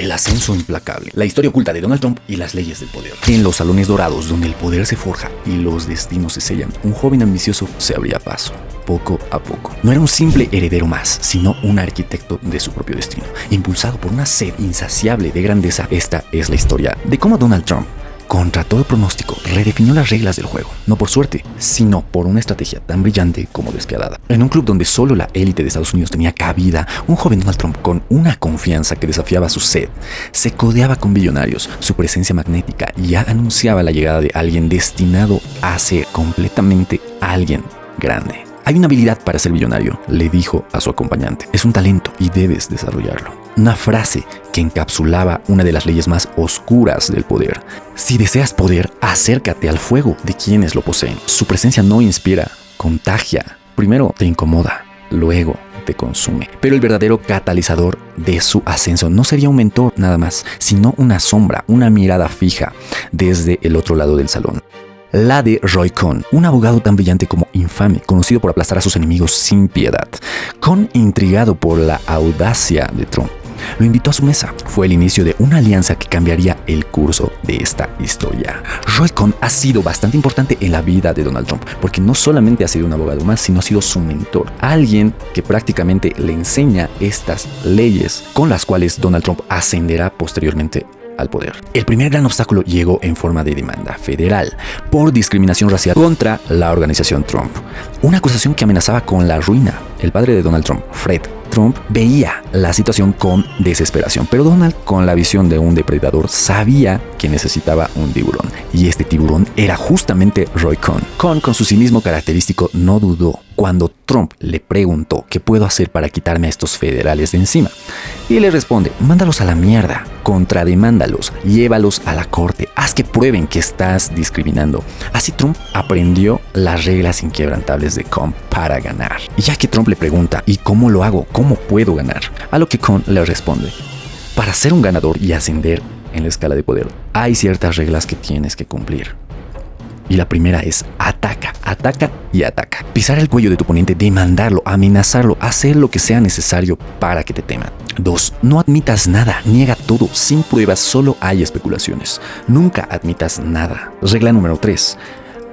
el ascenso implacable, la historia oculta de Donald Trump y las leyes del poder. En los salones dorados donde el poder se forja y los destinos se sellan, un joven ambicioso se abría paso, poco a poco. No era un simple heredero más, sino un arquitecto de su propio destino. Impulsado por una sed insaciable de grandeza, esta es la historia de cómo Donald Trump, contra todo pronóstico, redefinió las reglas del juego, no por suerte, sino por una estrategia tan brillante como despiadada. En un club donde solo la élite de Estados Unidos tenía cabida, un joven Donald Trump con una confianza que desafiaba su sed, se codeaba con billonarios, su presencia magnética ya anunciaba la llegada de alguien destinado a ser completamente alguien grande. Hay una habilidad para ser millonario, le dijo a su acompañante. Es un talento y debes desarrollarlo. Una frase que encapsulaba una de las leyes más oscuras del poder. Si deseas poder, acércate al fuego de quienes lo poseen. Su presencia no inspira, contagia. Primero te incomoda, luego te consume. Pero el verdadero catalizador de su ascenso no sería un mentor nada más, sino una sombra, una mirada fija desde el otro lado del salón. La de Roy Cohn, un abogado tan brillante como infame, conocido por aplastar a sus enemigos sin piedad. Cohn, intrigado por la audacia de Trump, lo invitó a su mesa. Fue el inicio de una alianza que cambiaría el curso de esta historia. Roy Cohn ha sido bastante importante en la vida de Donald Trump, porque no solamente ha sido un abogado más, sino ha sido su mentor. Alguien que prácticamente le enseña estas leyes con las cuales Donald Trump ascenderá posteriormente al poder. El primer gran obstáculo llegó en forma de demanda federal por discriminación racial contra la organización Trump. Una acusación que amenazaba con la ruina. El padre de Donald Trump, Fred Trump, veía la situación con desesperación, pero Donald, con la visión de un depredador, sabía que necesitaba un tiburón, y este tiburón era justamente Roy Cohn. Cohn, con su cinismo característico, no dudó cuando Trump le preguntó qué puedo hacer para quitarme a estos federales de encima, y le responde: mándalos a la mierda, contrademándalos, llévalos a la corte, haz que prueben que estás discriminando. Así Trump aprendió las reglas inquebrantables de Cohn para ganar. Y ya que Trump le pregunta: ¿y cómo lo hago? ¿Cómo puedo ganar? A lo que Cohn le responde: para ser un ganador y ascender en la escala de poder, hay ciertas reglas que tienes que cumplir. Y la primera es: ataca, ataca y ataca. Pisar el cuello de tu oponente, demandarlo, amenazarlo, hacer lo que sea necesario para que te teman. 2. No admitas nada, niega todo, sin pruebas, solo hay especulaciones. Nunca admitas nada. Regla número 3.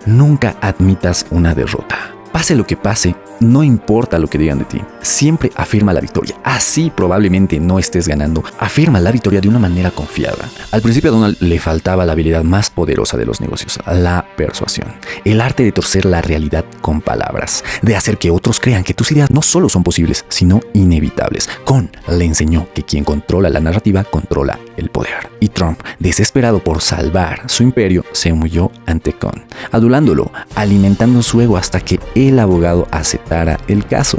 Nunca admitas una derrota. Pase lo que pase, no importa lo que digan de ti, siempre afirma la victoria. Así probablemente no estés ganando, afirma la victoria de una manera confiada. Al principio a Donald le faltaba la habilidad más poderosa de los negocios, la persuasión. El arte de torcer la realidad con palabras, de hacer que otros crean que tus ideas no solo son posibles, sino inevitables. Cohn le enseñó que quien controla la narrativa controla el poder. Y Trump, desesperado por salvar su imperio, se humilló ante Cohn, adulándolo, alimentando su ego hasta que el abogado aceptara el caso.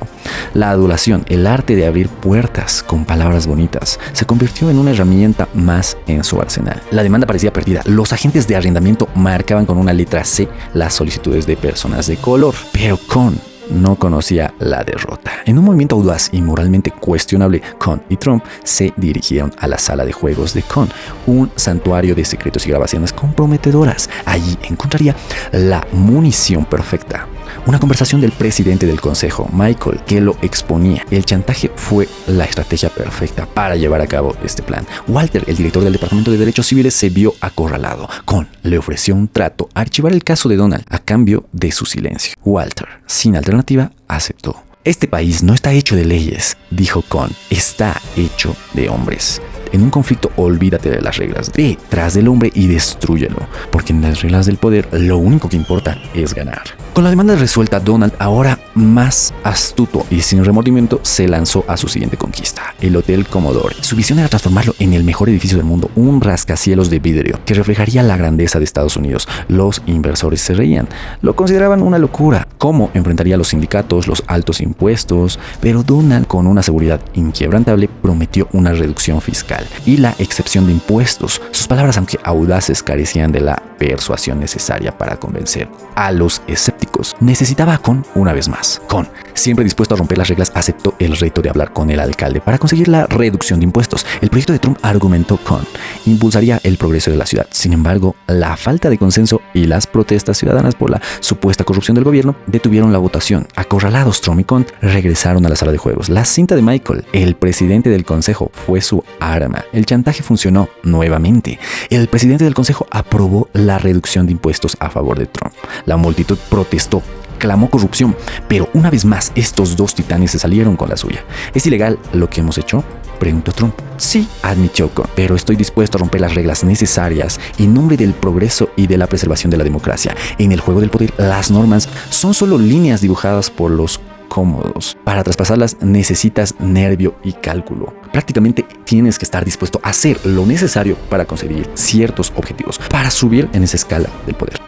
La adulación, el arte de abrir puertas con palabras bonitas, se convirtió en una herramienta más en su arsenal. La demanda parecía perdida. Los agentes de arrendamiento marcaban con una letra C las solicitudes de personas de color, pero Cohn no conocía la derrota. En un movimiento audaz y moralmente cuestionable, Cohn y Trump se dirigieron a la sala de juegos de Cohn, un santuario de secretos y grabaciones comprometedoras. Allí encontraría la munición perfecta. Una conversación del presidente del consejo, Michael, que lo exponía. El chantaje fue la estrategia perfecta para llevar a cabo este plan. Walter, el director del Departamento de Derechos Civiles, se vio acorralado. Cohn le ofreció un trato: archivar el caso de Donald a cambio de su silencio. Walter, sin alternativa, aceptó. Este país no está hecho de leyes, dijo Cohn, está hecho de hombres. En un conflicto, olvídate de las reglas. Ve tras del hombre y destrúyelo, porque en las reglas del poder lo único que importa es ganar. Con la demanda resuelta, Donald, ahora más astuto y sin remordimiento, se lanzó a su siguiente conquista, el Hotel Commodore. Su visión era transformarlo en el mejor edificio del mundo, un rascacielos de vidrio que reflejaría la grandeza de Estados Unidos. Los inversores se reían, lo consideraban una locura. ¿Cómo enfrentaría a los sindicatos, los altos impuestos? Pero Donald, con una seguridad inquebrantable, prometió una reducción fiscal y la excepción de impuestos. Sus palabras, aunque audaces, carecían de la persuasión necesaria para convencer a los escépticos. políticos. Necesitaba a Cohn una vez más. Cohn, siempre dispuesto a romper las reglas, aceptó el reto de hablar con el alcalde para conseguir la reducción de impuestos. El proyecto de Trump, argumentó Cohn, impulsaría el progreso de la ciudad. Sin embargo, la falta de consenso y las protestas ciudadanas por la supuesta corrupción del gobierno detuvieron la votación. Acorralados, Trump y Cohn regresaron a la sala de juegos. La cinta de Michael, el presidente del consejo, fue su arma. El chantaje funcionó nuevamente. El presidente del consejo aprobó la reducción de impuestos a favor de Trump. La multitud protestó, clamó corrupción, pero una vez más estos dos titanes se salieron con la suya. ¿Es ilegal lo que hemos hecho?, preguntó Trump. Sí, admitió Cohn, pero estoy dispuesto a romper las reglas necesarias en nombre del progreso y de la preservación de la democracia. En el juego del poder, las normas son solo líneas dibujadas por los cómodos. Para traspasarlas necesitas nervio y cálculo. Prácticamente tienes que estar dispuesto a hacer lo necesario para conseguir ciertos objetivos, para subir en esa escala del poder.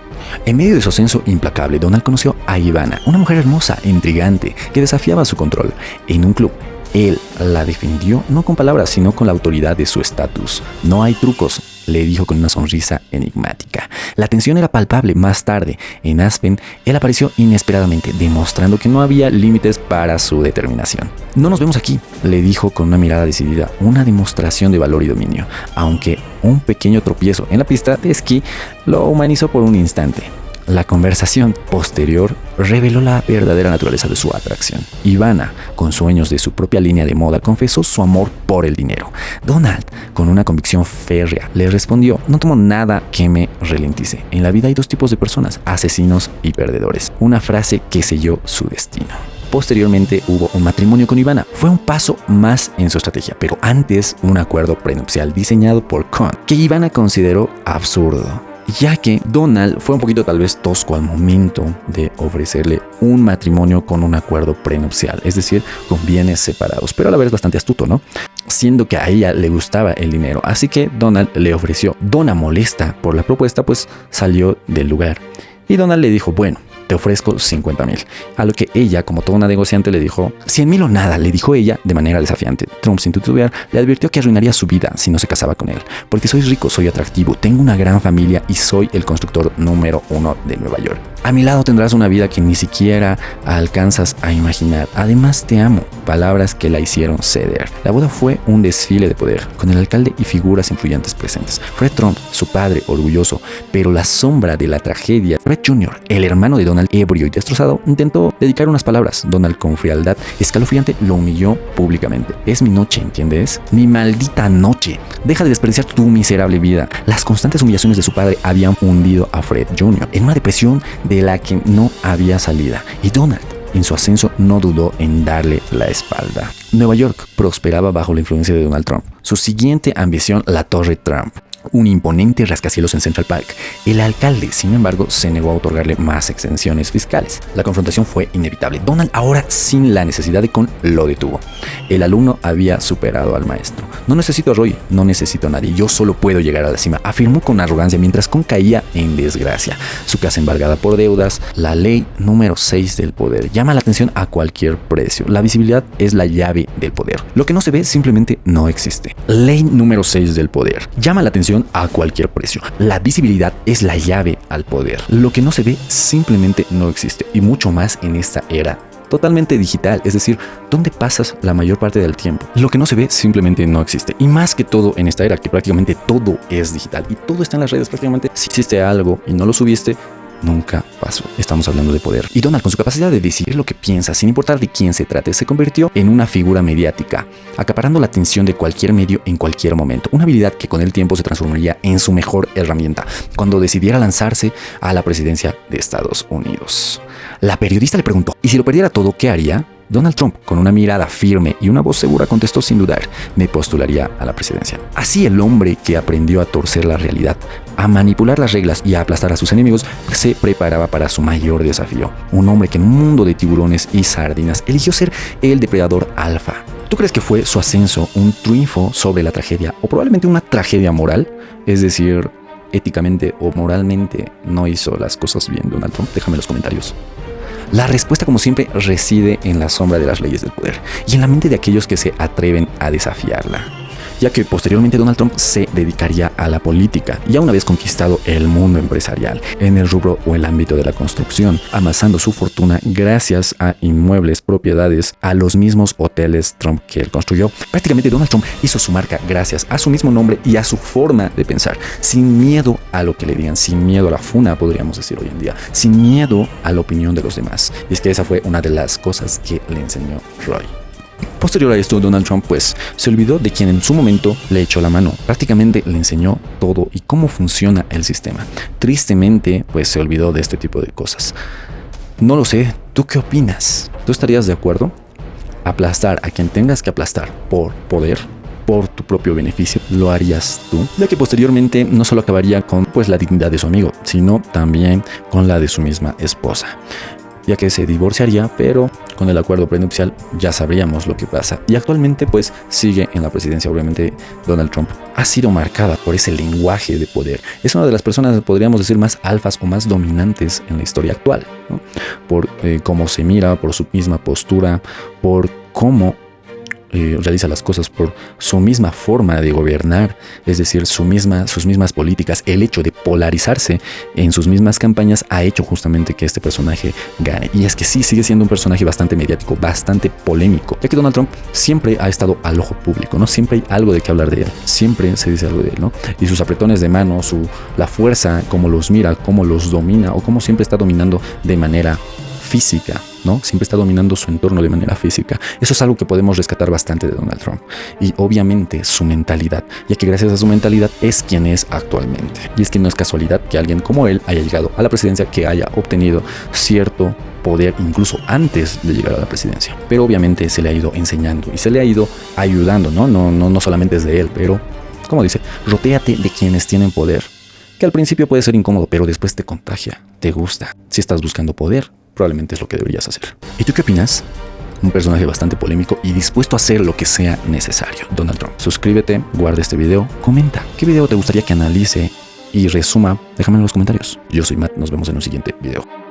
En medio de su ascenso implacable, Donald conoció a Ivana, una mujer hermosa, intrigante, que desafiaba su control. En un club, él la defendió no con palabras, sino con la autoridad de su estatus. No hay trucos, le dijo con una sonrisa enigmática. La tensión era palpable. Más tarde, en Aspen, él apareció inesperadamente, demostrando que no había límites para su determinación. No nos vemos aquí, le dijo con una mirada decidida, una demostración de valor y dominio, aunque un pequeño tropiezo en la pista de esquí lo humanizó por un instante. La conversación posterior reveló la verdadera naturaleza de su atracción. Ivana, con sueños de su propia línea de moda, confesó su amor por el dinero. Donald, con una convicción férrea, le respondió: no tomo nada que me ralentice. En la vida hay dos tipos de personas, asesinos y perdedores. Una frase que selló su destino. Posteriormente hubo un matrimonio con Ivana. Fue un paso más en su estrategia, pero antes un acuerdo prenupcial diseñado por Cohn, que Ivana consideró absurdo, ya que Donald fue un poquito tal vez tosco al momento de ofrecerle un matrimonio con un acuerdo prenupcial, es decir, con bienes separados, pero a la vez bastante astuto, ¿no? Siendo que a ella le gustaba el dinero, así que Donald le ofreció. Donna, molesta por la propuesta, pues salió del lugar y Donald le dijo: bueno, te ofrezco 50,000. A lo que ella, como toda una negociante, le dijo 100,000 o nada, le dijo ella de manera desafiante. Trump, sin titubear, le advirtió que arruinaría su vida si no se casaba con él. Porque soy rico, soy atractivo, tengo una gran familia y soy el constructor número 1 de Nueva York. A mi lado tendrás una vida que ni siquiera alcanzas a imaginar. Además, te amo. Palabras que la hicieron ceder. La boda fue un desfile de poder, con el alcalde y figuras influyentes presentes. Fred Trump, su padre, orgulloso, pero la sombra de la tragedia. Fred Jr., el hermano de Donald, ebrio y destrozado, intentó dedicar unas palabras. Donald, con frialdad escalofriante, lo humilló públicamente. Es mi noche, ¿entiendes? Mi maldita noche. Deja de desperdiciar tu miserable vida. Las constantes humillaciones de su padre habían hundido a Fred Jr. en una depresión de la que no había salida. Y Donald, en su ascenso, no dudó en darle la espalda. Nueva York prosperaba bajo la influencia de Donald Trump. Su siguiente ambición, la Torre Trump, un imponente rascacielos en Central Park. El alcalde, sin embargo, se negó a otorgarle más exenciones fiscales. La confrontación fue inevitable. Donald, ahora sin la necesidad de Cohn, lo detuvo. El alumno había superado al maestro. No necesito a Roy, no necesito a nadie, yo solo puedo llegar a la cima, afirmó con arrogancia mientras Cohn caía en desgracia. Su casa embargada por deudas, la ley número 6 del poder, llama la atención a cualquier precio. La visibilidad es la llave del poder. Lo que no se ve simplemente no existe. Ley número 6 del poder, llama la atención a cualquier precio. La visibilidad es la llave al poder. Lo que no se ve simplemente no existe, y mucho más en esta era totalmente digital, es decir, ¿dónde pasas la mayor parte del tiempo? Lo que no se ve simplemente no existe, y más que todo en esta era que prácticamente todo es digital y todo está en las redes. Prácticamente si hiciste algo y no lo subiste, nunca pasó. Estamos hablando de poder. Y Donald, con su capacidad de decir lo que piensa sin importar de quién se trate, se convirtió en una figura mediática, acaparando la atención de cualquier medio en cualquier momento. Una habilidad que con el tiempo se transformaría en su mejor herramienta cuando decidiera lanzarse a la presidencia de Estados Unidos. La periodista le preguntó: ¿y si lo perdiera todo, qué haría? Donald Trump, con una mirada firme y una voz segura, contestó sin dudar: me postularía a la presidencia. Así, el hombre que aprendió a torcer la realidad, a manipular las reglas y a aplastar a sus enemigos, se preparaba para su mayor desafío. Un hombre que en un mundo de tiburones y sardinas eligió ser el depredador alfa. ¿Tú crees que fue su ascenso un triunfo sobre la tragedia, o probablemente una tragedia moral? Es decir, éticamente o moralmente no hizo las cosas bien Donald Trump. Déjame en los comentarios. La respuesta, como siempre, reside en la sombra de las leyes del poder y en la mente de aquellos que se atreven a desafiarla. ya que posteriormente Donald Trump se dedicaría a la política, ya una vez conquistado el mundo empresarial, en el rubro o el ámbito de la construcción, amasando su fortuna gracias a inmuebles, propiedades, a los mismos hoteles Trump que él construyó. Prácticamente Donald Trump hizo su marca gracias a su mismo nombre y a su forma de pensar, sin miedo a lo que le digan, sin miedo a la funa, podríamos decir hoy en día, sin miedo a la opinión de los demás. Y es que esa fue una de las cosas que le enseñó Roy. Posterior a esto, Donald Trump pues se olvidó de quien en su momento le echó la mano. Prácticamente le enseñó todo y cómo funciona el sistema. Tristemente pues se olvidó de este tipo de cosas. No lo sé, ¿tú qué opinas? ¿Tú estarías de acuerdo? Aplastar a quien tengas que aplastar por poder, por tu propio beneficio, ¿lo harías tú? Ya que posteriormente no solo acabaría con pues la dignidad de su amigo, sino también con la de su misma esposa, ya que se divorciaría, pero con el acuerdo prenupcial ya sabríamos lo que pasa. Y actualmente pues sigue en la presidencia. Obviamente Donald Trump ha sido marcada por ese lenguaje de poder. Es una de las personas, podríamos decir, más alfas o más dominantes en la historia actual, ¿no? Por cómo se mira, por su misma postura, por cómo realiza las cosas, por su misma forma de gobernar, es decir, sus mismas políticas. El hecho de polarizarse en sus mismas campañas ha hecho justamente que este personaje gane. Y es que sí, sigue siendo un personaje bastante mediático, bastante polémico, ya que Donald Trump siempre ha estado al ojo público, ¿no? Siempre hay algo de qué hablar de él, siempre se dice algo de él, ¿no? Y sus apretones de mano, la fuerza, cómo los mira, cómo los domina, o cómo siempre está dominando de manera física, ¿no? Siempre está dominando su entorno de manera física. Eso es algo que podemos rescatar bastante de Donald Trump. Y obviamente su mentalidad, ya que gracias a su mentalidad es quien es actualmente. Y es que no es casualidad que alguien como él haya llegado a la presidencia, que haya obtenido cierto poder incluso antes de llegar a la presidencia. Pero obviamente se le ha ido enseñando y se le ha ido ayudando, ¿no? No solamente es de él, pero, como dice, rodéate de quienes tienen poder, que al principio puede ser incómodo, pero después te contagia, te gusta. Si estás buscando poder, probablemente es lo que deberías hacer. ¿Y tú qué opinas? Un personaje bastante polémico y dispuesto a hacer lo que sea necesario, Donald Trump. Suscríbete, guarda este video, comenta qué video te gustaría que analice y resuma. Déjame en los comentarios. Yo soy Matt, nos vemos en un siguiente video.